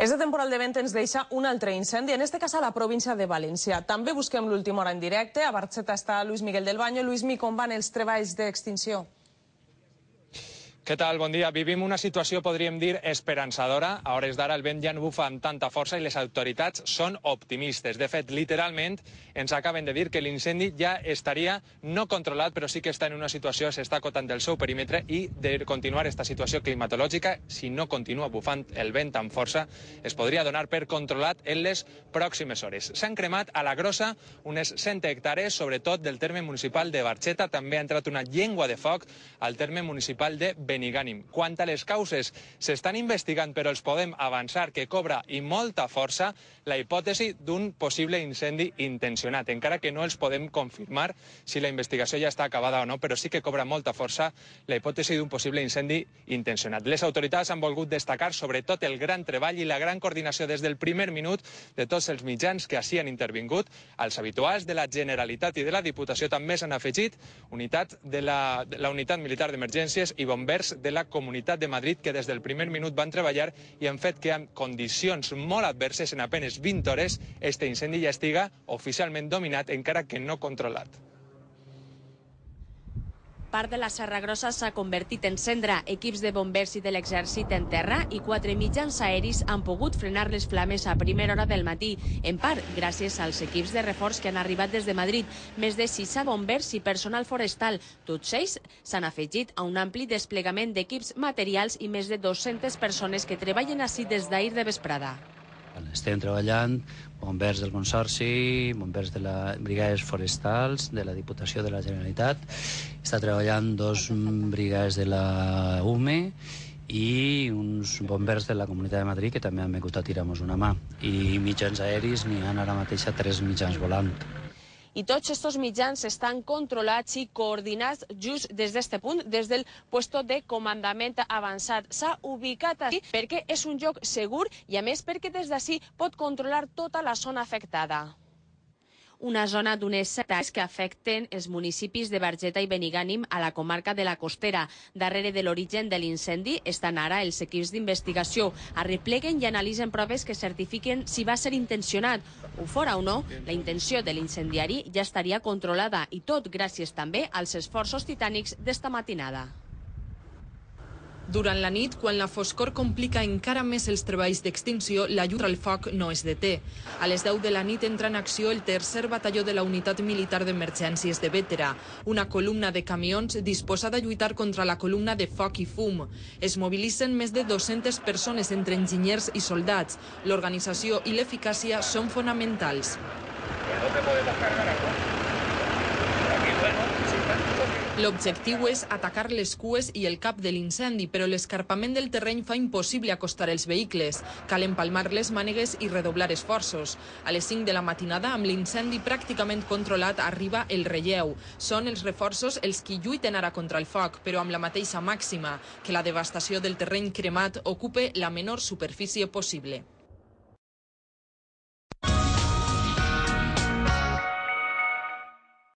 Este temporal de vent ens deixa un altre incendi, en este cas a la província de València. També busquem l'última hora en directe. A Barxeta està Luis Miguel del Baño. Luismi, com van els treballs d'extinció? Què tal? Bon dia. Vivim una situació, podríem dir, esperançadora. A hores d'ara el vent ja no bufa amb tanta força i les autoritats són optimistes. De fet, literalment, ens acaben de dir que l'incendi ja estaria no controlat, però sí que està en una situació, s'està acotant del seu perímetre i de continuar aquesta situació climatològica, si no continua bufant el vent amb força, es podria donar per controlat en les pròximes hores. S'han cremat a la grossa unes 100 hectàrees, sobretot del terme municipal de Barxeta. També ha entrat una llengua de foc al terme municipal de Benigànim. Quant a les causes, s'estan investigant, però els podem avançar que cobra i molta força la hipòtesi d'un possible incendi intencionat, encara que no els podem confirmar si la investigació ja està acabada o no, però sí que cobra molta força la hipòtesi d'un possible incendi intencionat. Les autoritats han volgut destacar sobretot el gran treball i la gran coordinació des del primer minut de tots els mitjans que així han intervingut. Els habituals de la Generalitat i de la Diputació també s'han afegit, unitat de la Unitat Militar d'Emergències i bombers de la Comunitat de Madrid, que des del primer minut van treballar i han fet que amb condicions molt adverses en apenes 20 hores este incendi ja estiga oficialment dominat, encara que no controlat. Part de la Serra Grossa s'ha convertit en cendra. Equips de bombers i de l'exèrcit en terra i 4 mitjans aeris han pogut frenar les flames a primera hora del matí, en part gràcies als equips de reforç que han arribat des de Madrid. Més de 60 bombers i personal forestal. Tots ells s'han afegit a un ampli desplegament d'equips materials i més de 200 persones que treballen ací des d'ahir de vesprada. Estem treballant bombers del Consorci, bombers de les brigades forestals, de la Diputació de la Generalitat. Està treballant 2 brigades de la UME i uns bombers de la Comunitat de Madrid que també han vingut a tirar-nos una mà. I mitjans aeris, n'hi ha ara mateix 3 mitjans volant. I tots aquests mitjans estan controlats i coordinats just des d'este punt, des del puesto de comandament avançat. S'ha ubicat així perquè és un lloc segur i a més perquè des d'ací pot controlar tota la zona afectada. Una zona d'unes 7 hectàrees que afecten els municipis de Barxeta i Benigànim a la comarca de la Costera. Darrere de l'origen de l'incendi estan ara els equips d'investigació. Arrepleguen i analitzen proves que certifiquen si va ser intencionat. Ho fora o no, la intenció de l'incendiari ja estaria controlada i tot gràcies també als esforços titànics d'esta matinada. Durant la nit, quan la foscor complica encara més els treballs d'extinció, la lluita al foc no es deté. A les 10 de la nit entra en acció el 3è batalló de la Unitat Militar d'Emergències de Bétera, una columna de camions disposada a lluitar contra la columna de foc i fum. Es mobilitzen més de 200 persones entre enginyers i soldats. L'organització i l'eficàcia són fonamentals. L'objectiu és atacar les cues i el cap de l'incendi, però l'escarpament del terreny fa impossible acostar els vehicles. Cal empalmar les mànegues i redoblar esforços. A les 5 de la matinada, amb l'incendi pràcticament controlat, arriba el relleu. Són els reforços els qui lluiten ara contra el foc, però amb la mateixa màxima, que la devastació del terreny cremat ocupe la menor superfície possible.